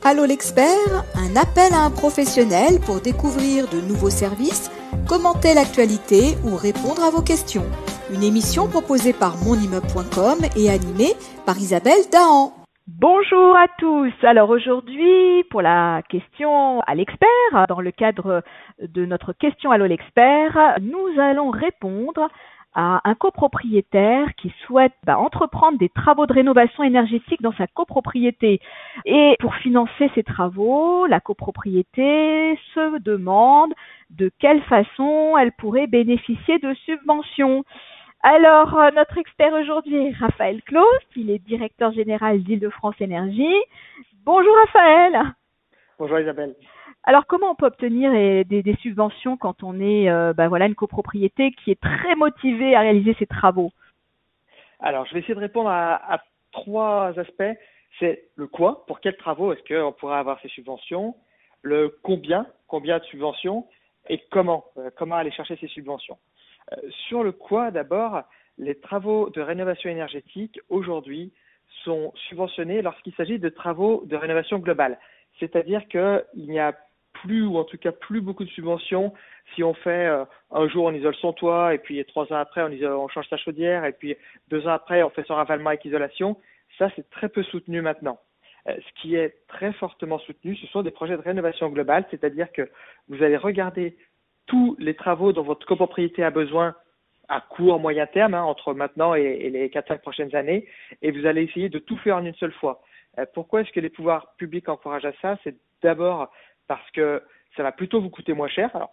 Allô l'expert, un appel à un professionnel pour découvrir de nouveaux services, commenter l'actualité ou répondre à vos questions. Une émission proposée par monimmeuble.com et animée par Isabelle Dahan. Bonjour à tous. Alors aujourd'hui, pour la question à l'expert, dans le cadre de notre question Allô l'expert, nous allons répondre à un copropriétaire qui souhaite entreprendre des travaux de rénovation énergétique dans sa copropriété. Et pour financer ces travaux, la copropriété se demande de quelle façon elle pourrait bénéficier de subventions. Alors, notre expert aujourd'hui est Raphaël Claus, il est directeur général d'Île-de-France Énergie. Bonjour Raphaël. Bonjour Isabelle. Alors, comment on peut obtenir des subventions quand on est une copropriété qui est très motivée à réaliser ses travaux? Alors, je vais essayer de répondre à trois aspects. C'est le quoi, pour quels travaux est-ce qu'on pourrait avoir ces subventions, le combien de subventions, et comment aller chercher ces subventions. Sur le quoi, d'abord, les travaux de rénovation énergétique aujourd'hui sont subventionnés lorsqu'il s'agit de travaux de rénovation globale. C'est-à-dire qu'il n'y a plus, ou en tout cas plus beaucoup de subventions si on fait un jour on isole son toit et puis 3 ans après on change sa chaudière et puis 2 ans après on fait son ravalement avec isolation. Ça, c'est très peu soutenu maintenant. Ce qui est très fortement soutenu, ce sont des projets de rénovation globale, c'est-à-dire que vous allez regarder tous les travaux dont votre copropriété a besoin à court, moyen terme, entre maintenant et les 4-5 prochaines années, et vous allez essayer de tout faire en une seule fois. Pourquoi est-ce que les pouvoirs publics encouragent à ça? C'est d'abord parce que ça va plutôt vous coûter moins cher. Alors,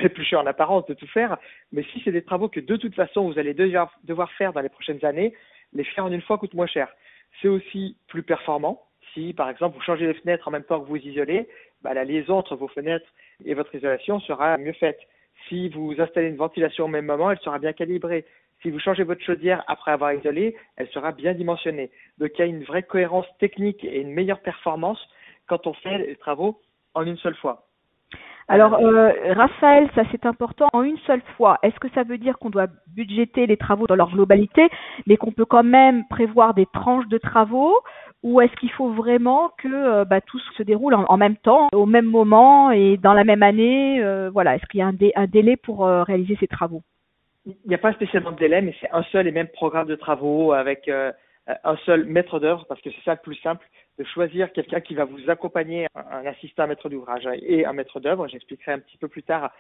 c'est plus cher en apparence de tout faire, mais si c'est des travaux que de toute façon vous allez devoir faire dans les prochaines années, les faire en une fois coûte moins cher. C'est aussi plus performant. Si, par exemple, vous changez les fenêtres en même temps que vous isolez, la liaison entre vos fenêtres et votre isolation sera mieux faite. Si vous installez une ventilation au même moment, elle sera bien calibrée. Si vous changez votre chaudière après avoir isolé, elle sera bien dimensionnée. Donc, il y a une vraie cohérence technique et une meilleure performance quand on fait les travaux en une seule fois. Alors, Raphaël, ça c'est important, en une seule fois. Est-ce que ça veut dire qu'on doit budgéter les travaux dans leur globalité, mais qu'on peut quand même prévoir des tranches de travaux, ou est-ce qu'il faut vraiment que tout se déroule en même temps, au même moment et dans la même année? Est-ce qu'il y a un délai pour réaliser ces travaux? Il n'y a pas spécialement de délai, mais c'est un seul et même programme de travaux avec un seul maître d'œuvre, parce que c'est ça le plus simple, de choisir quelqu'un qui va vous accompagner, un assistant maître d'ouvrage et un maître d'œuvre. J'expliquerai un petit peu plus tard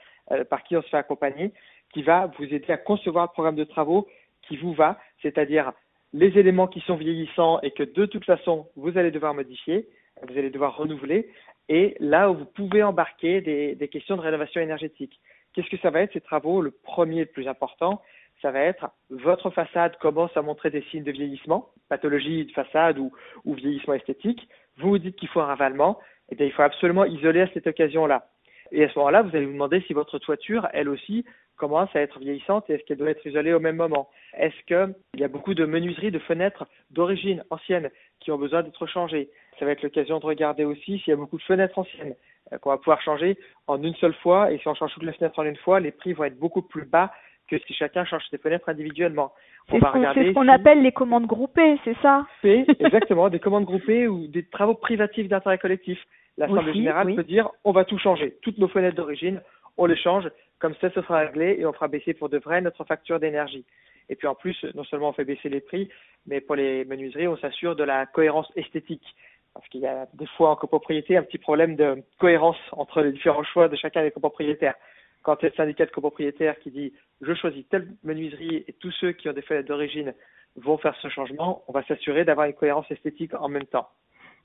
par qui on se fait accompagner, qui va vous aider à concevoir le programme de travaux qui vous va, c'est-à-dire les éléments qui sont vieillissants et que de toute façon vous allez devoir modifier, vous allez devoir renouveler, et là où vous pouvez embarquer des questions de rénovation énergétique. Qu'est-ce que ça va être ces travaux? Le premier, le plus important, ça va être votre façade commence à montrer des signes de vieillissement, pathologie de façade ou vieillissement esthétique. Vous vous dites qu'il faut un ravalement, eh bien, il faut absolument isoler à cette occasion-là. Et à ce moment-là, vous allez vous demander si votre toiture, elle aussi, commence à être vieillissante et est-ce qu'elle doit être isolée au même moment. Est-ce qu'il y a beaucoup de menuiseries, de fenêtres d'origine ancienne qui ont besoin d'être changées? Ça va être l'occasion de regarder aussi s'il y a beaucoup de fenêtres anciennes qu'on va pouvoir changer en une seule fois. Et si on change toutes les fenêtres en une fois, les prix vont être beaucoup plus bas que si chacun change ses fenêtres individuellement. C'est ce qu'on appelle les commandes groupées, c'est ça? C'est exactement des commandes groupées ou des travaux privatifs d'intérêt collectif. L'Assemblée générale peut dire on va tout changer. Toutes nos fenêtres d'origine, on les change. Comme ça, ce sera réglé et on fera baisser pour de vrai notre facture d'énergie. Et puis en plus, non seulement on fait baisser les prix, mais pour les menuiseries, on s'assure de la cohérence esthétique. Parce qu'il y a des fois en copropriété un petit problème de cohérence entre les différents choix de chacun des copropriétaires. Quand il y a le syndicat de copropriétaires qui dit « je choisis telle menuiserie et tous ceux qui ont des fenêtres d'origine vont faire ce changement », on va s'assurer d'avoir une cohérence esthétique en même temps.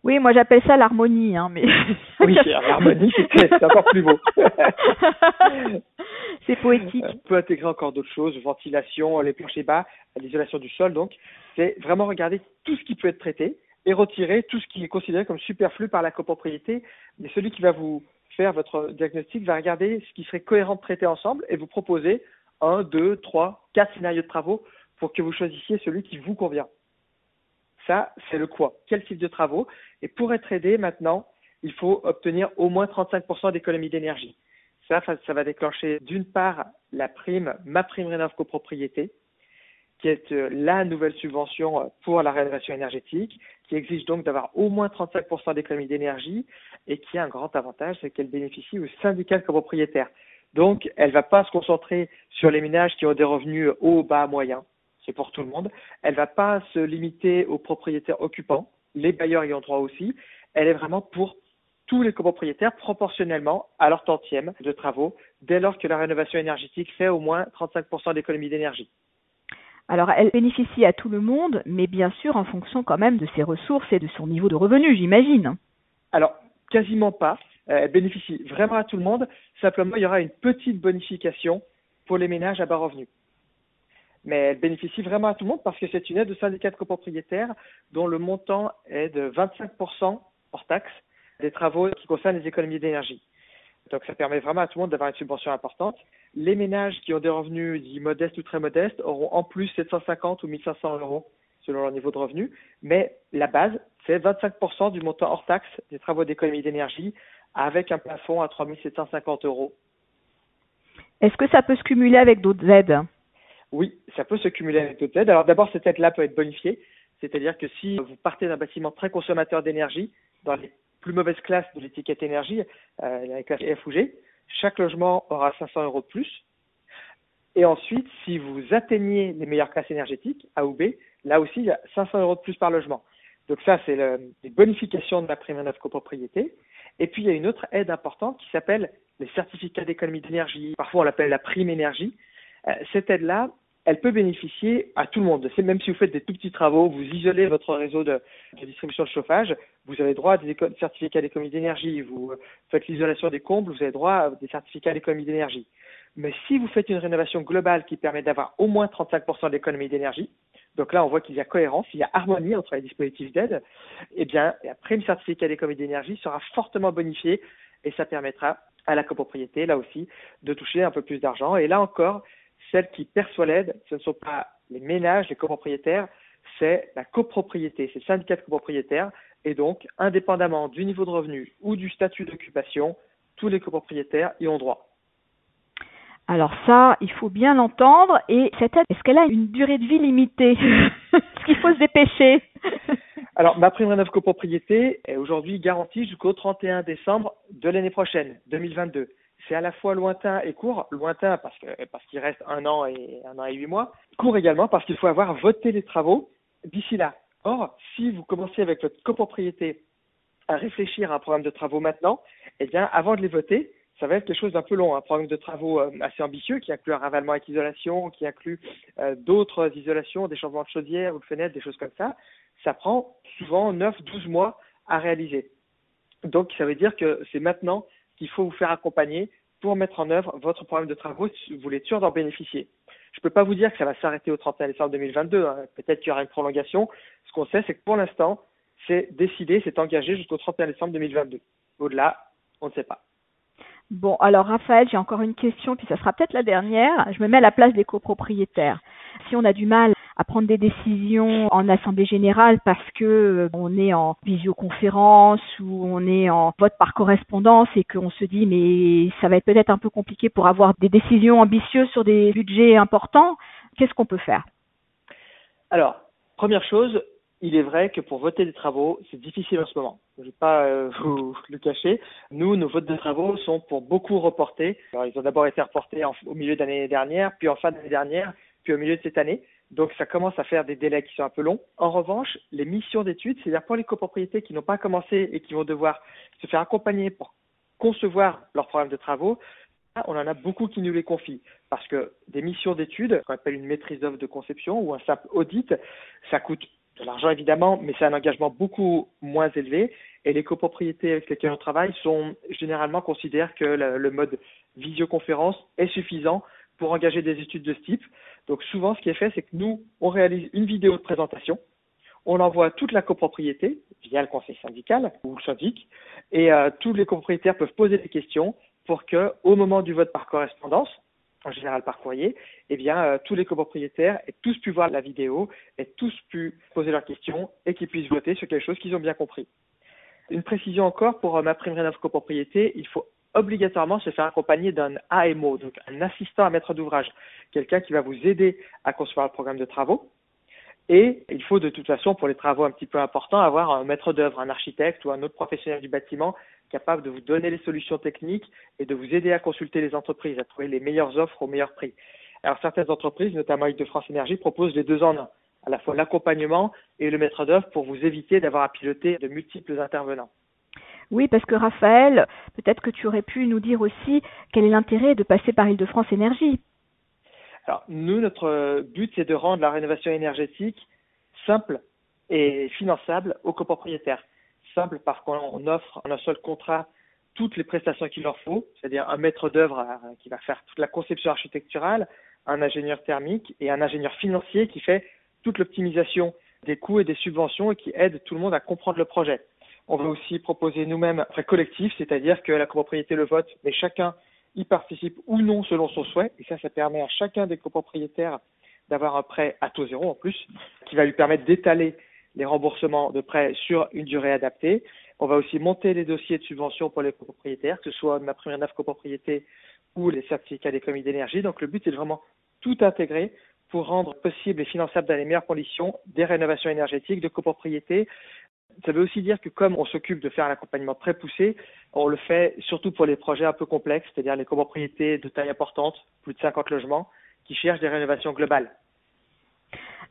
Oui, moi j'appelle ça l'harmonie. Mais... Oui, l'harmonie, c'est encore plus beau. C'est poétique. On peut intégrer encore d'autres choses, ventilation, les planchers bas, l'isolation du sol. Donc, c'est vraiment regarder tout ce qui peut être traité et retirer tout ce qui est considéré comme superflu par la copropriété. Mais celui qui va vous faire votre diagnostic va regarder ce qui serait cohérent de traiter ensemble et vous proposer 1, 2, 3, 4 scénarios de travaux pour que vous choisissiez celui qui vous convient. Ça, c'est le quoi. Quel type de travaux? Et pour être aidé maintenant, il faut obtenir au moins 35% d'économie d'énergie. Ça va déclencher d'une part la prime, ma prime rénov copropriété, qui est la nouvelle subvention pour la rénovation énergétique, qui exige donc d'avoir au moins 35% d'économie d'énergie et qui a un grand avantage, c'est qu'elle bénéficie aux syndicats de copropriétaires. Donc, elle ne va pas se concentrer sur les ménages qui ont des revenus hauts, bas, moyens. C'est pour tout le monde. Elle ne va pas se limiter aux propriétaires occupants. Les bailleurs y ont droit aussi. Elle est vraiment pour tous les copropriétaires proportionnellement à leur tantième de travaux, dès lors que la rénovation énergétique fait au moins 35% d'économie d'énergie. Alors, elle bénéficie à tout le monde, mais bien sûr en fonction quand même de ses ressources et de son niveau de revenu, j'imagine. Alors, quasiment pas. Elle bénéficie vraiment à tout le monde. Simplement, il y aura une petite bonification pour les ménages à bas revenus. Mais elle bénéficie vraiment à tout le monde parce que c'est une aide au syndicat de copropriétaires dont le montant est de 25% hors taxe des travaux qui concernent les économies d'énergie. Donc, ça permet vraiment à tout le monde d'avoir une subvention importante. Les ménages qui ont des revenus dits modestes ou très modestes auront en plus 750 ou 1500 euros selon leur niveau de revenu. Mais la base, c'est 25% du montant hors taxe des travaux d'économie d'énergie avec un plafond à 3750 euros. Est-ce que ça peut se cumuler avec d'autres aides? Oui, ça peut se cumuler avec d'autres aides. Alors d'abord, cette aide-là peut être bonifiée, c'est-à-dire que si vous partez d'un bâtiment très consommateur d'énergie, dans les plus mauvaises classes de l'étiquette énergie, les classes F ou G, chaque logement aura 500 euros de plus. Et ensuite, si vous atteignez les meilleures classes énergétiques, A ou B, là aussi, il y a 500 euros de plus par logement. Donc ça, c'est les bonifications de la prime à neuf copropriété. Et puis, il y a une autre aide importante qui s'appelle les certificats d'économie d'énergie. Parfois, on l'appelle la prime énergie. Cette aide-là, elle peut bénéficier à tout le monde. C'est même si vous faites des tout petits travaux, vous isolez votre réseau de distribution de chauffage, vous avez droit à des certificats d'économie d'énergie. Vous faites l'isolation des combles, vous avez droit à des certificats d'économie d'énergie. Mais si vous faites une rénovation globale qui permet d'avoir au moins 35% d'économie d'énergie, donc là on voit qu'il y a cohérence, il y a harmonie entre les dispositifs d'aide, eh bien la prime certificat d'économie d'énergie sera fortement bonifiée et ça permettra à la copropriété, là aussi, de toucher un peu plus d'argent. Et là encore, celle qui perçoit l'aide, ce ne sont pas les ménages, les copropriétaires, c'est la copropriété, c'est le syndicat de copropriétaires. Et donc, indépendamment du niveau de revenu ou du statut d'occupation, tous les copropriétaires y ont droit. Alors ça, il faut bien l'entendre. Et cette aide, est-ce qu'elle a une durée de vie limitée? Est-ce qu'il faut se dépêcher? Alors, ma prime rénov copropriété est aujourd'hui garantie jusqu'au 31 décembre de l'année prochaine, 2022. C'est à la fois lointain et court. Lointain parce qu'il reste un an et 8 mois. Court également parce qu'il faut avoir voté les travaux d'ici là. Or, si vous commencez avec votre copropriété à réfléchir à un programme de travaux maintenant, eh bien, avant de les voter, ça va être quelque chose d'un peu long, un programme de travaux assez ambitieux qui inclut un ravalement avec isolation, qui inclut d'autres isolations, des changements de chaudière ou de fenêtres, des choses comme ça. Ça prend souvent 9-12 mois à réaliser. Donc, ça veut dire que c'est maintenant qu'il faut vous faire accompagner pour mettre en œuvre votre programme de travaux si vous voulez être sûr d'en bénéficier. Je ne peux pas vous dire que ça va s'arrêter au 31 décembre 2022. Peut-être qu'il y aura une prolongation. Ce qu'on sait, c'est que pour l'instant, c'est décidé, c'est engagé jusqu'au 31 décembre 2022. Au-delà, on ne sait pas. Bon, alors Raphaël, j'ai encore une question, puis ça sera peut-être la dernière. Je me mets à la place des copropriétaires. Si on a du mal à prendre des décisions en assemblée générale parce que on est en visioconférence ou on est en vote par correspondance et qu'on se dit mais ça va être peut-être un peu compliqué pour avoir des décisions ambitieuses sur des budgets importants, qu'est-ce qu'on peut faire? Alors, première chose, il est vrai que pour voter des travaux, c'est difficile en ce moment. Je ne vais pas vous le cacher. Nous, nos votes de travaux sont pour beaucoup reportés. Alors, ils ont d'abord été reportés au milieu de l'année dernière, puis en fin d'année dernière, puis au milieu de cette année. Donc, ça commence à faire des délais qui sont un peu longs. En revanche, les missions d'études, c'est-à-dire pour les copropriétés qui n'ont pas commencé et qui vont devoir se faire accompagner pour concevoir leur programme de travaux, on en a beaucoup qui nous les confient. Parce que des missions d'études, qu'on appelle une maîtrise d'œuvre de conception ou un simple audit, ça coûte de l'argent évidemment, mais c'est un engagement beaucoup moins élevé. Et les copropriétés avec lesquelles on travaille généralement considèrent que le mode visioconférence est suffisant pour engager des études de ce type. Donc souvent, ce qui est fait, c'est que nous, on réalise une vidéo de présentation, on l'envoie à toute la copropriété via le conseil syndical ou le syndic, et tous les copropriétaires peuvent poser des questions pour que, au moment du vote par correspondance, en général par courrier, eh bien, tous les copropriétaires aient tous pu voir la vidéo, aient tous pu poser leurs questions et qu'ils puissent voter sur quelque chose qu'ils ont bien compris. Une précision encore pour ma prime rénov copropriété, il faut obligatoirement se faire accompagner d'un AMO, donc un assistant à maître d'ouvrage, quelqu'un qui va vous aider à concevoir le programme de travaux. Et il faut de toute façon, pour les travaux un petit peu importants, avoir un maître d'œuvre, un architecte ou un autre professionnel du bâtiment capable de vous donner les solutions techniques et de vous aider à consulter les entreprises, à trouver les meilleures offres au meilleur prix. Alors certaines entreprises, notamment Île-de-France Énergie, proposent les deux en un, à la fois l'accompagnement et le maître d'œuvre pour vous éviter d'avoir à piloter de multiples intervenants. Oui, parce que Raphaël, peut-être que tu aurais pu nous dire aussi quel est l'intérêt de passer par Île-de-France Énergie. Alors, nous, notre but, c'est de rendre la rénovation énergétique simple et finançable aux copropriétaires. Simple parce qu'on offre en un seul contrat toutes les prestations qu'il leur faut, c'est-à-dire un maître d'œuvre qui va faire toute la conception architecturale, un ingénieur thermique et un ingénieur financier qui fait toute l'optimisation des coûts et des subventions et qui aide tout le monde à comprendre le projet. On va aussi proposer nous-mêmes un prêt collectif, c'est-à-dire que la copropriété le vote, mais chacun y participe ou non selon son souhait. Et ça permet à chacun des copropriétaires d'avoir un prêt à taux zéro en plus, qui va lui permettre d'étaler les remboursements de prêts sur une durée adaptée. On va aussi monter les dossiers de subvention pour les copropriétaires, que ce soit ma première neuf copropriété ou les certificats d'économie d'énergie. Donc le but, c'est de vraiment tout intégrer pour rendre possible et finançable dans les meilleures conditions des rénovations énergétiques de copropriétés. Ça veut aussi dire que comme on s'occupe de faire un accompagnement très poussé, on le fait surtout pour les projets un peu complexes, c'est-à-dire les copropriétés de taille importante, plus de 50 logements, qui cherchent des rénovations globales.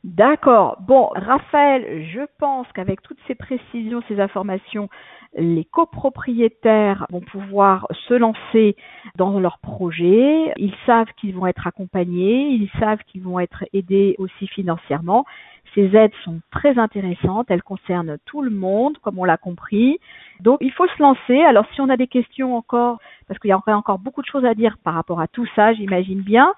D'accord. Bon, Raphaël, je pense qu'avec toutes ces précisions, ces informations, les copropriétaires vont pouvoir se lancer dans leur projet. Ils savent qu'ils vont être accompagnés, ils savent qu'ils vont être aidés aussi financièrement. Ces aides sont très intéressantes, elles concernent tout le monde, comme on l'a compris. Donc, il faut se lancer. Alors, si on a des questions encore, parce qu'il y aurait encore beaucoup de choses à dire par rapport à tout ça, j'imagine bien.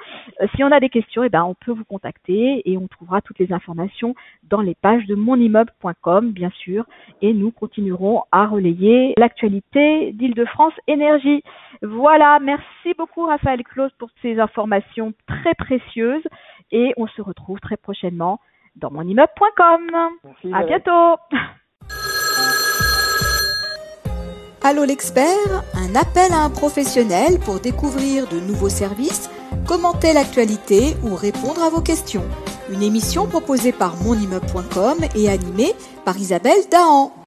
Si on a des questions, on peut vous contacter et on trouvera toutes les informations dans les pages de monimmeuble.com, bien sûr. Et nous continuerons à relayer l'actualité d'Île-de-France Énergie. Voilà, merci beaucoup Raphaël Claus pour ces informations très précieuses et on se retrouve très prochainement dans monimmeuble.com. Merci, à bientôt. Allô l'expert, un appel à un professionnel pour découvrir de nouveaux services, commenter l'actualité ou répondre à vos questions. Une émission proposée par monimmeuble.com et animée par Isabelle Dahan.